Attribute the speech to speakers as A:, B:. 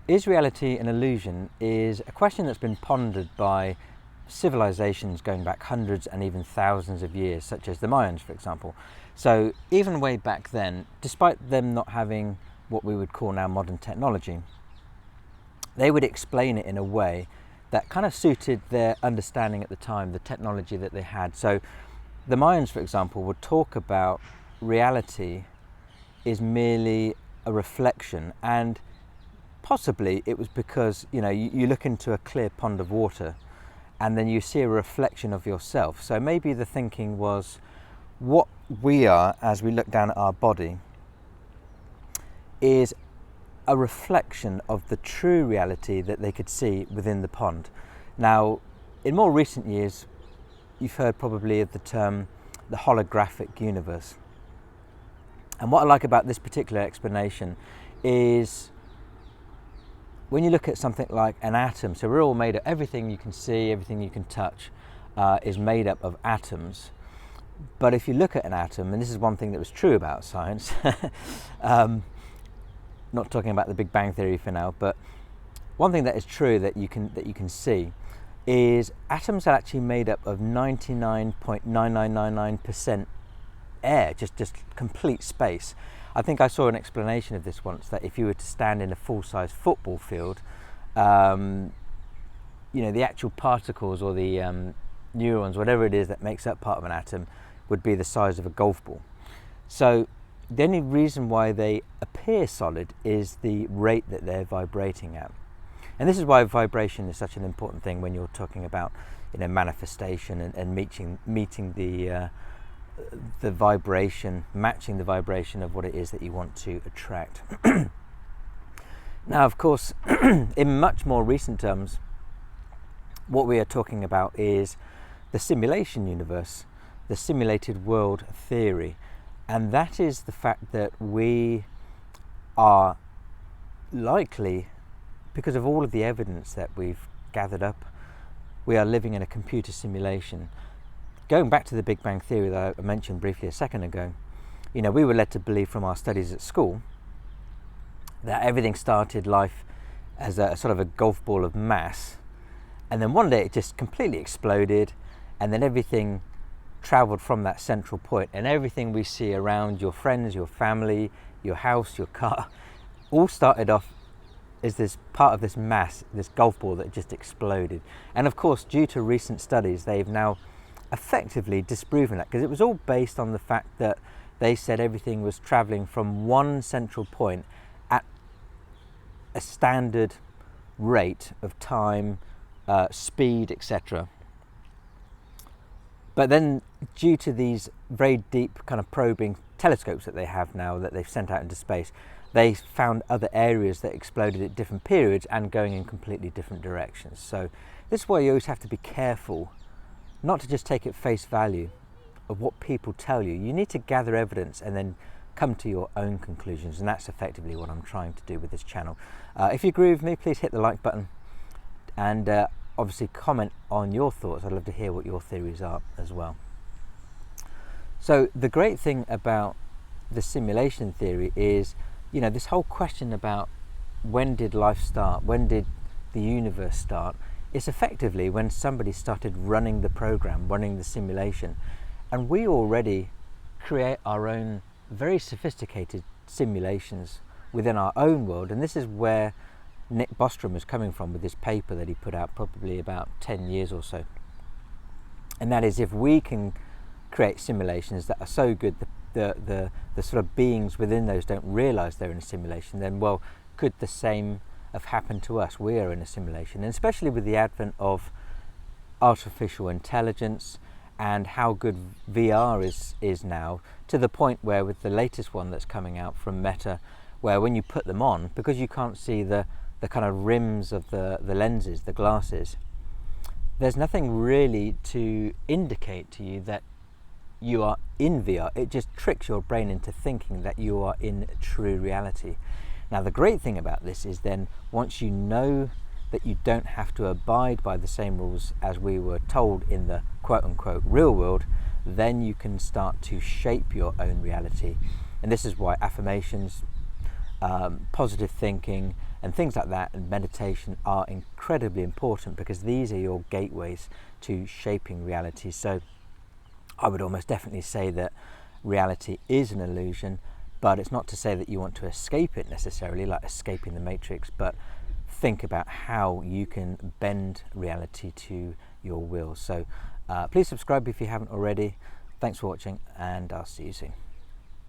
A: Is reality an illusion is a question that's been pondered by civilizations going back hundreds and even thousands of years, such as the Mayans, for example. So even way back then, despite them not having what we would call now modern technology, they would explain it in a way that kind of suited their understanding at the time, the technology that they had. So the Mayans, for example, would talk about reality is merely a reflection, and possibly it was because you look into a clear pond of water and then you see a reflection of yourself. So maybe the thinking was what we are as we look down at our body is a reflection of the true reality that they could see within the pond. Now, in more recent years, you've heard probably of the term the holographic universe. And what I like about this particular explanation is when you look at something like an atom, so we're all made of, everything you can see, everything you can touch is made up of atoms. But if you look at an atom, and this is one thing that was true about science, not talking about the Big Bang Theory for now, but one thing that is true that you can see is atoms are actually made up of 99.9999% air, just complete space. I think I saw an explanation of this once, that if you were to stand in a full-size football field, the actual particles or the neurons, whatever it is that makes up part of an atom, would be the size of a golf ball. So the only reason why they appear solid is the rate that they're vibrating at. And this is why vibration is such an important thing when you're talking about manifestation and meeting the vibration, matching the vibration of what it is that you want to attract. Now, of course, in much more recent terms, what we are talking about is the simulation universe, the simulated world theory. And that is the fact that we are likely, because of all of the evidence that we've gathered up, we are living in a computer simulation. Going back to the Big Bang Theory that I mentioned briefly a second ago, we were led to believe from our studies at school that everything started life as a sort of a golf ball of mass, and then one day it just completely exploded, and then everything traveled from that central point, and everything we see around, your friends, your family, your house, your car, all started off as this part of this mass, this golf ball that just exploded. And of course, due to recent studies, they've now effectively disproven that, because it was all based on the fact that they said everything was traveling from one central point at a standard rate of time, speed, etc. But then, due to these very deep kind of probing telescopes that they have now that they've sent out into space, they found other areas that exploded at different periods and going in completely different directions. So this is why you always have to be careful not to just take at face value of what people tell you. You need to gather evidence and then come to your own conclusions, and that's effectively what I'm trying to do with this channel. If you agree with me, please hit the like button, and obviously comment on your thoughts. I'd love to hear what your theories are as well. So the great thing about the simulation theory is, this whole question about when did life start, when did the universe start, it's effectively when somebody started running the program, running the simulation. And we already create our own very sophisticated simulations within our own world. And this is where Nick Bostrom is coming from with this paper that he put out probably about 10 years or so. And that is, if we can create simulations that are so good the sort of beings within those don't realize they're in a simulation, then well, could the same have happened to us? We are in a simulation. And especially with the advent of artificial intelligence and how good VR is now, to the point where with the latest one that's coming out from Meta, where when you put them on, because you can't see the kind of rims of the lenses, the glasses, there's nothing really to indicate to you that you are in VR. It just tricks your brain into thinking that you are in true reality. Now, the great thing about this is then once you know that you don't have to abide by the same rules as we were told in the quote-unquote real world, then you can start to shape your own reality. And this is why affirmations, positive thinking, And things like that and meditation are incredibly important, because these are your gateways to shaping reality. So I would almost definitely say that reality is an illusion, but it's not to say that you want to escape it necessarily, like escaping the matrix, but think about how you can bend reality to your will. So please subscribe if you haven't already. Thanks for watching, and I'll see you soon.